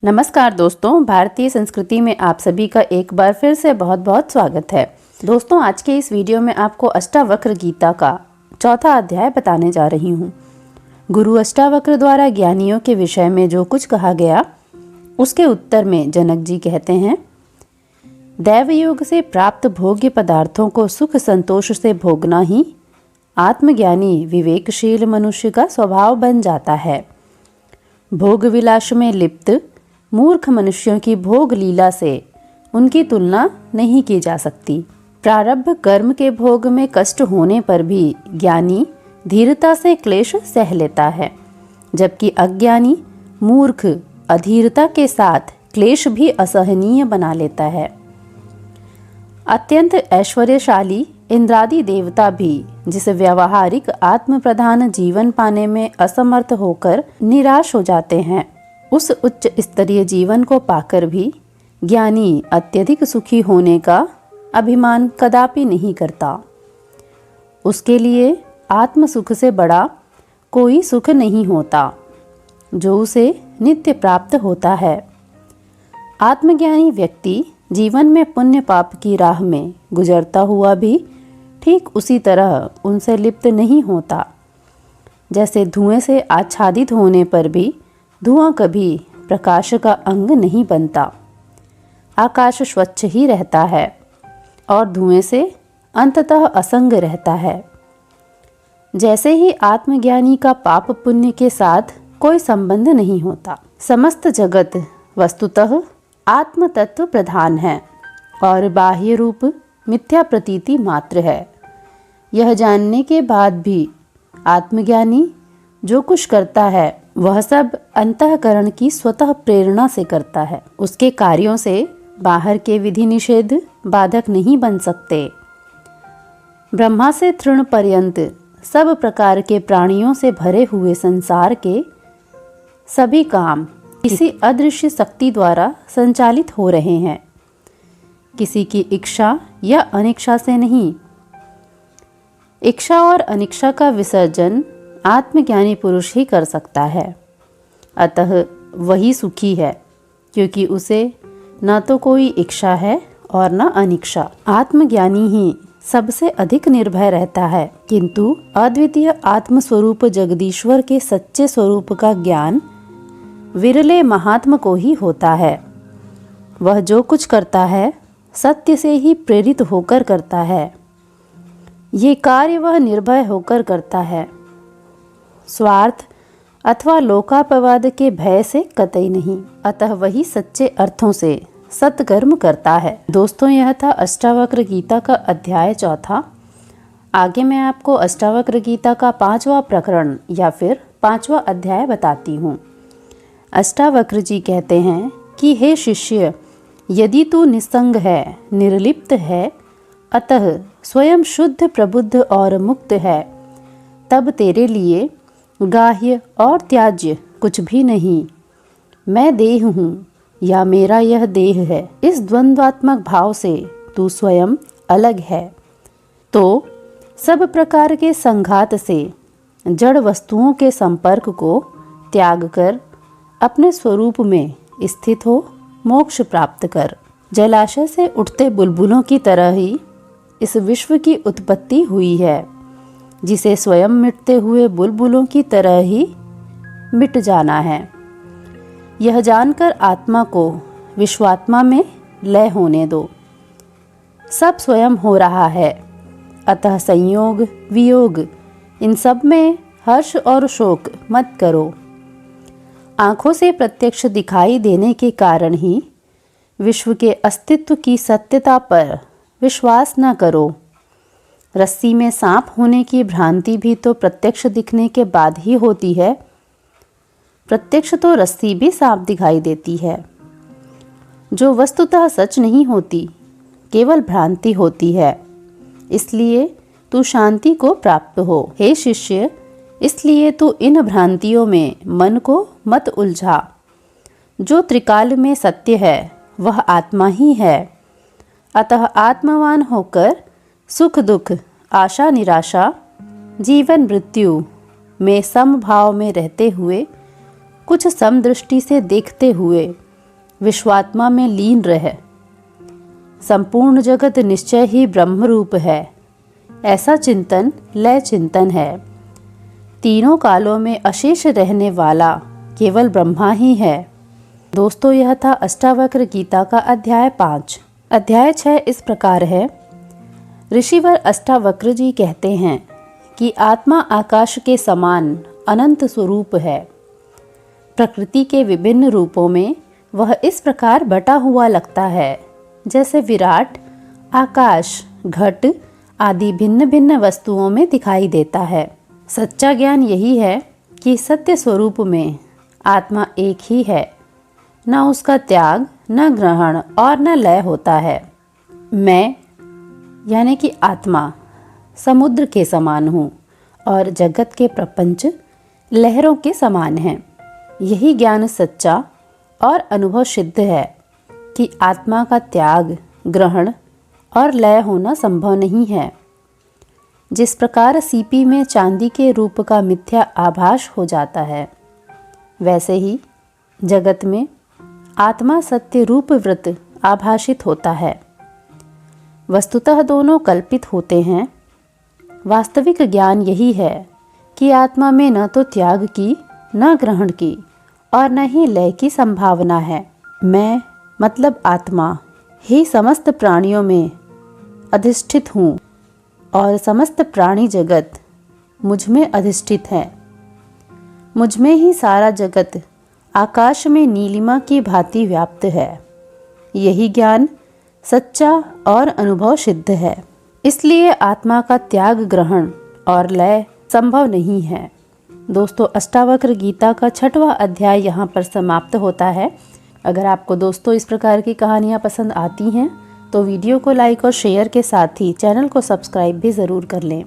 नमस्कार दोस्तों, भारतीय संस्कृति में आप सभी का एक बार फिर से बहुत बहुत स्वागत है। दोस्तों, आज के इस वीडियो में आपको अष्टावक्र गीता का चौथा अध्याय बताने जा रही हूँ। गुरु अष्टावक्र द्वारा ज्ञानियों के विषय में जो कुछ कहा गया उसके उत्तर में जनक जी कहते हैं, दैवयोग से प्राप्त भोग्य पदार्थों को सुख संतोष से भोगना ही आत्मज्ञानी विवेकशील मनुष्य का स्वभाव बन जाता है। भोग विलास में लिप्त मूर्ख मनुष्यों की भोग लीला से उनकी तुलना नहीं की जा सकती। प्रारब्ध कर्म के भोग में कष्ट होने पर भी ज्ञानी धीरता से क्लेश सह लेता है, जबकि अज्ञानी मूर्ख अधीरता के साथ क्लेश भी असहनीय बना लेता है। अत्यंत ऐश्वर्यशाली इंद्रादि देवता भी जिस व्यवहारिक आत्म प्रधान जीवन पाने में असमर्थ होकर निराश हो जाते हैं, उस उच्च स्तरीय जीवन को पाकर भी ज्ञानी अत्यधिक सुखी होने का अभिमान कदापि नहीं करता। उसके लिए आत्म सुख से बड़ा कोई सुख नहीं होता जो उसे नित्य प्राप्त होता है। आत्मज्ञानी व्यक्ति जीवन में पुण्य पाप की राह में गुजरता हुआ भी ठीक उसी तरह उनसे लिप्त नहीं होता। जैसे धुएं से आच्छादित होने पर भी धुआं कभी प्रकाश का अंग नहीं बनता। आकाश स्वच्छ ही रहता है और धुएं से अंततः असंग रहता है। जैसे ही आत्मज्ञानी का पाप पुण्य के साथ कोई संबंध नहीं होता। समस्त जगत वस्तुतः आत्म तत्व प्रधान है और बाह्य रूप मिथ्या प्रतीति मात्र है। यह जानने के बाद भी आत्मज्ञानी जो कुछ करता है वह सब अंतःकरण की स्वतः प्रेरणा से करता है। उसके कार्यों से बाहर के विधि निषेध बाधक नहीं बन सकते। ब्रह्मा से तृण पर्यंत सब प्रकार के प्राणियों से भरे हुए संसार के सभी काम किसी अदृश्य शक्ति द्वारा संचालित हो रहे हैं, किसी की इच्छा या अनिच्छा से नहीं। इच्छा और अनिच्छा का विसर्जन आत्मज्ञानी पुरुष ही कर सकता है। अतः वही सुखी है, क्योंकि उसे न तो कोई इच्छा है और न अनिच्छा। आत्मज्ञानी ही सबसे अधिक निर्भय रहता है, किंतु अद्वितीय आत्मस्वरूप जगदीश्वर के सच्चे स्वरूप का ज्ञान विरले महात्मा को ही होता है। वह जो कुछ करता है सत्य से ही प्रेरित होकर करता है। ये कार्य वह निर्भय होकर करता है, स्वार्थ अथवा लोकापवाद के भय से कतई नहीं। अतः वही सच्चे अर्थों से सत्कर्म करता है। दोस्तों, यह था अष्टावक्र गीता का अध्याय चौथा। आगे मैं आपको अष्टावक्र गीता का 5वां प्रकरण या फिर 5वां अध्याय बताती हूँ। अष्टावक्र जी कहते हैं कि हे शिष्य, यदि तू निस्संग है, निर्लिप्त है, अतः स्वयं शुद्ध प्रबुद्ध और मुक्त है, तब तेरे लिए गाह्य और त्याज्य कुछ भी नहीं। मैं देह हूँ या मेरा यह देह है, इस द्वंद्वात्मक भाव से तू स्वयं अलग है। तो सब प्रकार के संघात से जड़ वस्तुओं के संपर्क को त्याग कर अपने स्वरूप में स्थित हो मोक्ष प्राप्त कर। जलाशय से उठते बुलबुलों की तरह ही इस विश्व की उत्पत्ति हुई है, जिसे स्वयं मिटते हुए बुलबुलों की तरह ही मिट जाना है। यह जानकर आत्मा को विश्वात्मा में लय होने दो। सब स्वयं हो रहा है, अतः संयोग वियोग इन सब में हर्ष और शोक मत करो। आँखों से प्रत्यक्ष दिखाई देने के कारण ही विश्व के अस्तित्व की सत्यता पर विश्वास न करो। रस्सी में सांप होने की भ्रांति भी तो प्रत्यक्ष दिखने के बाद ही होती है। प्रत्यक्ष तो रस्सी भी सांप दिखाई देती है। जो वस्तुतः सच नहीं होती, केवल भ्रांति होती है। इसलिए तू शांति को प्राप्त हो। हे शिष्य, इसलिए तू इन भ्रांतियों में मन को मत उलझा। जो त्रिकाल में सत्य है वह आत्मा ही है। अतः आत्मवान होकर सुख दुख, आशा निराशा, जीवन मृत्यु में समभाव में रहते हुए कुछ समदृष्टि से देखते हुए विश्वात्मा में लीन रहे। संपूर्ण जगत निश्चय ही ब्रह्म रूप है, ऐसा चिंतन लय चिंतन है। तीनों कालों में अशेष रहने वाला केवल ब्रह्मा ही है। दोस्तों, यह था अष्टावक्र गीता का अध्याय 5। अध्याय 6 इस प्रकार है। ऋषिवर अष्टावक्र जी कहते हैं कि आत्मा आकाश के समान अनंत स्वरूप है। प्रकृति के विभिन्न रूपों में वह इस प्रकार बटा हुआ लगता है जैसे विराट, आकाश, घट आदि भिन्न भिन्न वस्तुओं में दिखाई देता है। सच्चा ज्ञान यही है कि सत्य स्वरूप में आत्मा एक ही है, न उसका त्याग, न ग्रहण और न लय होता है। मैं यानी कि आत्मा समुद्र के समान हूँ और जगत के प्रपंच लहरों के समान हैं। यही ज्ञान सच्चा और अनुभव सिद्ध है कि आत्मा का त्याग, ग्रहण और लय होना संभव नहीं है। जिस प्रकार सीपी में चांदी के रूप का मिथ्या आभास हो जाता है, वैसे ही जगत में आत्मा सत्य रूप वृत्त आभासित होता है। वस्तुतः दोनों कल्पित होते हैं। वास्तविक ज्ञान यही है कि आत्मा में न तो त्याग की, न ग्रहण की और न ही लय की संभावना है। मैं मतलब आत्मा ही समस्त प्राणियों में अधिष्ठित हूँ और समस्त प्राणी जगत मुझ में अधिष्ठित है। मुझ में ही सारा जगत आकाश में नीलिमा की भांति व्याप्त है। यही ज्ञान सच्चा और अनुभव सिद्ध है। इसलिए आत्मा का त्याग, ग्रहण और लय संभव नहीं है। दोस्तों, अष्टावक्र गीता का 6वां अध्याय यहाँ पर समाप्त होता है। अगर आपको दोस्तों इस प्रकार की कहानियाँ पसंद आती हैं तो वीडियो को लाइक और शेयर के साथ ही चैनल को सब्सक्राइब भी ज़रूर कर लें।